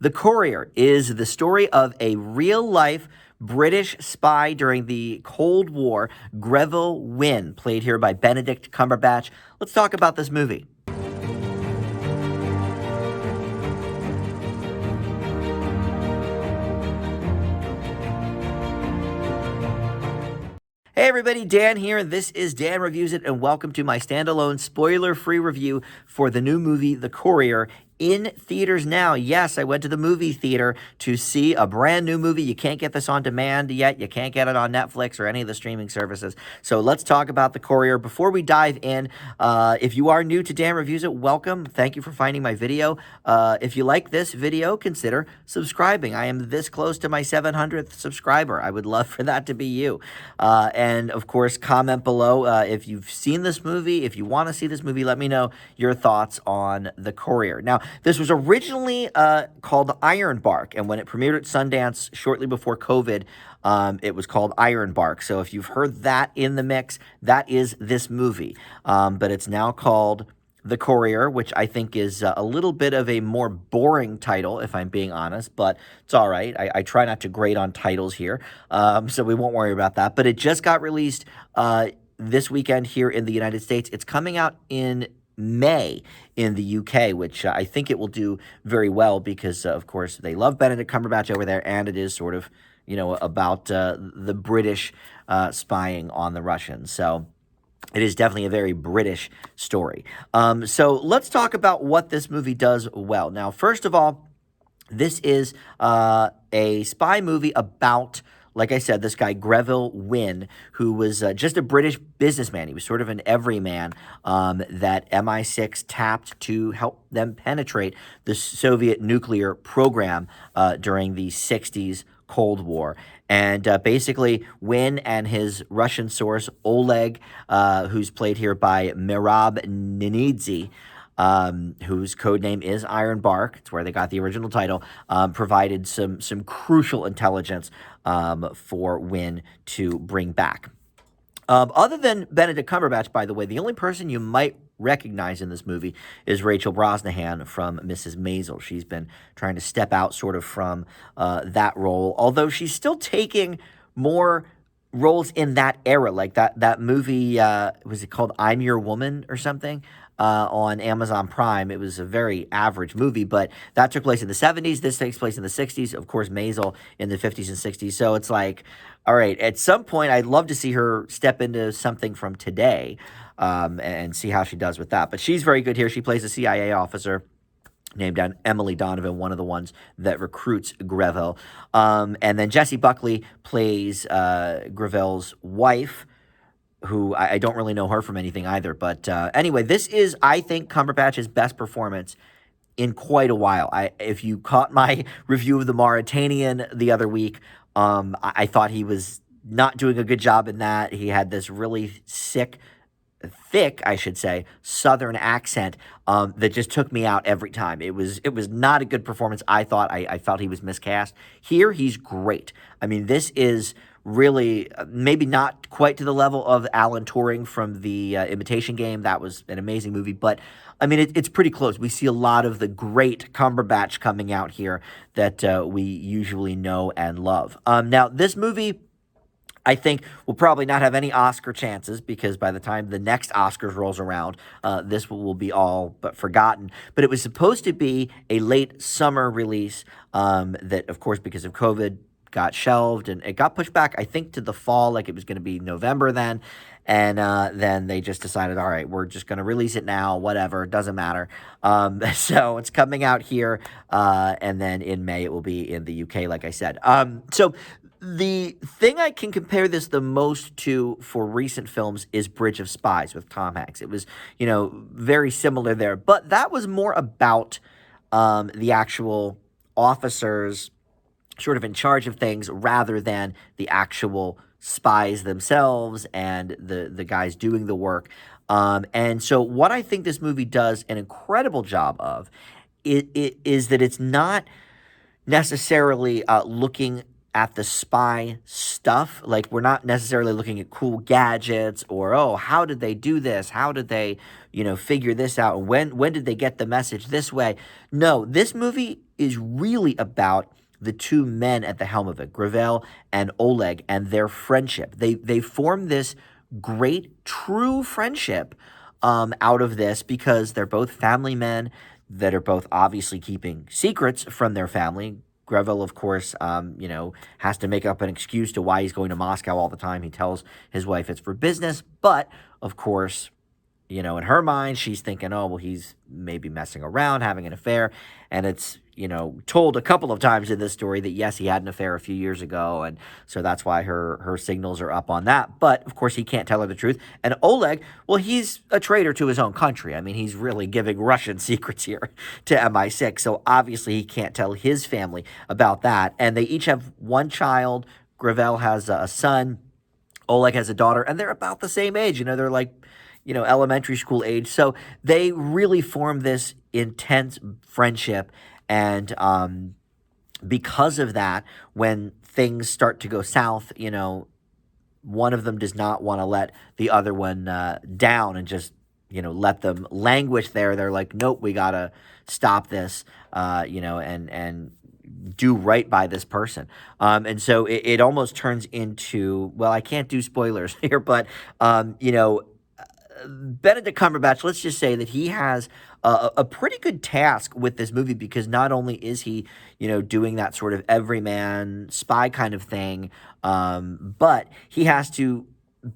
The Courier is the story of a real-life British spy during the Cold War, Greville Wynne, played here by Benedict Cumberbatch. Let's talk about this movie. Hey everybody, Dan here, and this is Dan Reviews It, and welcome to my standalone spoiler-free review for the new movie, The Courier, in theaters now. Yes, I went to the movie theater to see a brand new movie. You can't get this on demand yet. You can't get it on Netflix or any of the streaming services. So let's talk about The Courier. Before we dive in, if you are new to Dan Reviews It, welcome. Thank you for finding my video. If you like this video, consider subscribing. I am this close to my 700th subscriber. I would love for that to be you. And of course, comment below if you've seen this movie. If you want to see this movie, let me know your thoughts on The Courier. Now, this was originally called Iron Bark, and when it premiered at Sundance shortly before COVID, it was called Iron Bark. So if you've heard that in the mix, that is this movie. But it's now called The Courier, which I think is a little bit of a more boring title, if I'm being honest, but it's all right. I try not to grade on titles here, so we won't worry about that. But it just got released this weekend here in the United States. It's coming out in May in the UK, which I think it will do very well because, of course, they love Benedict Cumberbatch over there, and it is sort of, about the British spying on the Russians. So it is definitely a very British story. So let's talk about what this movie does well. Now, first of all, this is a spy movie about, like I said, this guy, Greville Wynne, who was just a British businessman. He was sort of an everyman that MI6 tapped to help them penetrate the Soviet nuclear program during the 60s Cold War. And basically, Wynne and his Russian source, Oleg, who's played here by Merab Ninidze, whose code name is Iron Bark, it's where they got the original title, provided some crucial intelligence for Wynne to bring back. Other than Benedict Cumberbatch, by the way, the only person you might recognize in this movie is Rachel Brosnahan from Mrs. Maisel. She's been trying to step out sort of from that role, although she's still taking more roles in that era, like that movie, was it called I'm Your Woman or something? On Amazon Prime. It was a very average movie, but that took place in the 70s. This takes place in the 60s. Of course, Maisel in the 50s and 60s. So it's like, all right, at some point, I'd love to see her step into something from today and see how she does with that. But she's very good here. She plays a CIA officer named Emily Donovan, one of the ones that recruits Greville. And then Jessie Buckley plays Greville's wife, who I don't really know her from anything either. But anyway, this is, I think, Cumberbatch's best performance in quite a while. If you caught my review of The Mauritanian the other week, I thought he was not doing a good job in that. He had this really thick, I should say, Southern accent that just took me out every time. It was not a good performance. I thought I felt he was miscast. Here, he's great. I mean, this is really maybe not quite to the level of Alan Turing from the Imitation Game. That was an amazing movie, but I mean, it's pretty close. We see a lot of the great Cumberbatch coming out here that we usually know and love. Now, this movie, I think, will probably not have any Oscar chances because by the time the next Oscars rolls around, this will be all but forgotten. But it was supposed to be a late summer release that, of course, because of COVID, got shelved, and it got pushed back, I think, to the fall, like it was going to be November then. And then they just decided, all right, we're just going to release it now, whatever, doesn't matter. So it's coming out here, and then in May it will be in the UK, like I said. So the thing I can compare this the most to for recent films is Bridge of Spies with Tom Hanks. It was, very similar there, but that was more about the actual officers sort of in charge of things rather than the actual spies themselves and the guys doing the work. And so what I think this movie does an incredible job of is that it's not necessarily looking at the spy stuff. Like, we're not necessarily looking at cool gadgets or, oh, how did they do this? How did they, figure this out? When did they get the message this way? No, this movie is really about the two men at the helm of it, Greville and Oleg, and their friendship. They form this great, true friendship out of this because they're both family men that are both obviously keeping secrets from their family. Greville, of course, has to make up an excuse to why he's going to Moscow all the time. He tells his wife it's for business, but of course, in her mind, she's thinking, oh, well, he's maybe messing around, having an affair. And it's, told a couple of times in this story that, yes, he had an affair a few years ago. And so that's why her signals are up on that. But, of course, he can't tell her the truth. And Oleg, well, he's a traitor to his own country. I mean, he's really giving Russian secrets here to MI6. So, obviously, he can't tell his family about that. And they each have one child. Greville has a son. Oleg has a daughter. And they're about the same age. They're like, elementary school age. So they really form this intense friendship. And because of that, when things start to go south, one of them does not want to let the other one down and just, let them languish there. They're like, nope, we got to stop this, and do right by this person. And so it almost turns into, well, I can't do spoilers here, but, Benedict Cumberbatch, let's just say that he has a pretty good task with this movie because not only is he, doing that sort of everyman spy kind of thing, but he has to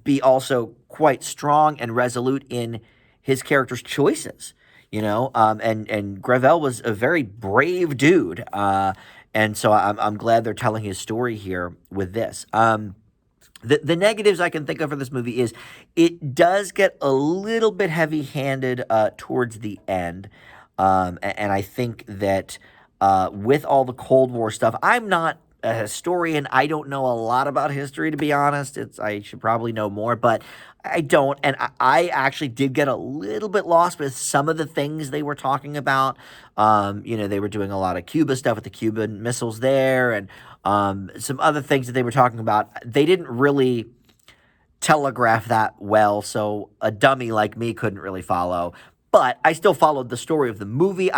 be also quite strong and resolute in his character's choices, and Greville was a very brave dude. And so I'm glad they're telling his story here with this. The negatives I can think of for this movie is it does get a little bit heavy-handed towards the end. And I think that with all the Cold War stuff, I'm not a historian. I don't know a lot about history, to be honest. I should probably know more, but I don't. And I actually did get a little bit lost with some of the things they were talking about. They were doing a lot of Cuba stuff with the Cuban missiles there, and some other things that they were talking about. They didn't really telegraph that well, so a dummy like me couldn't really follow. But I still followed the story of the movie.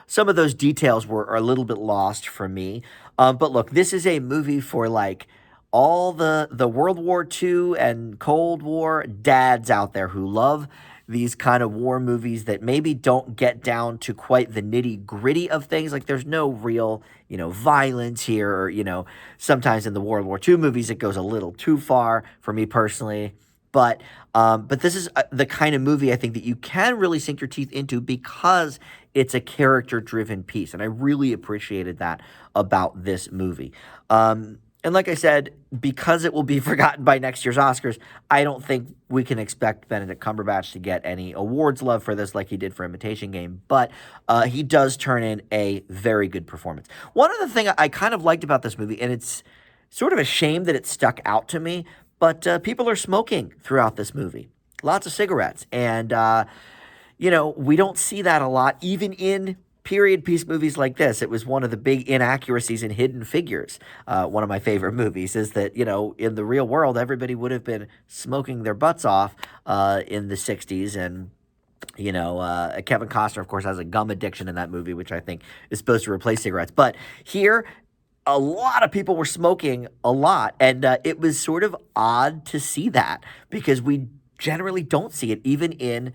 Some of those details were a little bit lost for me. But look, this is a movie for like all the World War II and Cold War dads out there who love these kind of war movies that maybe don't get down to quite the nitty gritty of things. Like there's no real, violence here, or, sometimes in the World War II movies, it goes a little too far for me personally. But this is the kind of movie I think that you can really sink your teeth into because it's a character-driven piece. And I really appreciated that about this movie. And like I said, because it will be forgotten by next year's Oscars, I don't think we can expect Benedict Cumberbatch to get any awards love for this like he did for Imitation Game. But he does turn in a very good performance. One other thing I kind of liked about this movie, and it's sort of a shame that it stuck out to me, but people are smoking throughout this movie. Lots of cigarettes. And, we don't see that a lot, even in period piece movies like this. It was one of the big inaccuracies in Hidden Figures. One of my favorite movies is that, in the real world, everybody would have been smoking their butts off in the 60s. And, Kevin Costner, of course, has a gum addiction in that movie, which I think is supposed to replace cigarettes. But here, a lot of people were smoking a lot, and it was sort of odd to see that because we generally don't see it even in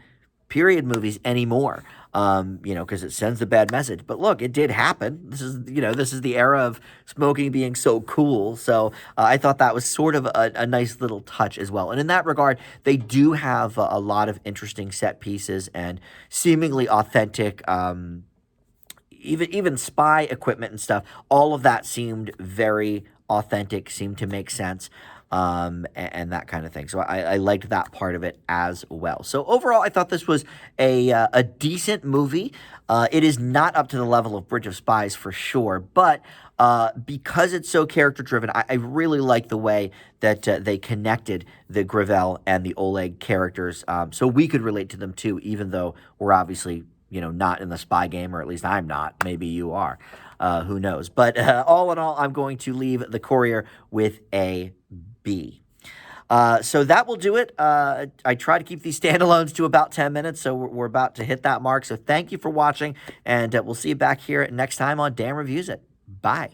period movies anymore, because it sends a bad message. But look, it did happen. This is the era of smoking being so cool. So I thought that was sort of a nice little touch as well. And in that regard, they do have a lot of interesting set pieces and seemingly authentic even spy equipment and stuff, all of that seemed very authentic, seemed to make sense, and that kind of thing. So I liked that part of it as well. So overall, I thought this was a decent movie. It is not up to the level of Bridge of Spies for sure, but because it's so character-driven, I really like the way that they connected the Greville and the Oleg characters, so we could relate to them too, even though we're obviously not in the spy game, or at least I'm not. Maybe you are. Who knows? But all in all, I'm going to leave The Courier with a B. So that will do it. I try to keep these standalones to about 10 minutes, so we're about to hit that mark. So thank you for watching, and we'll see you back here next time on Dan Reviews It. Bye.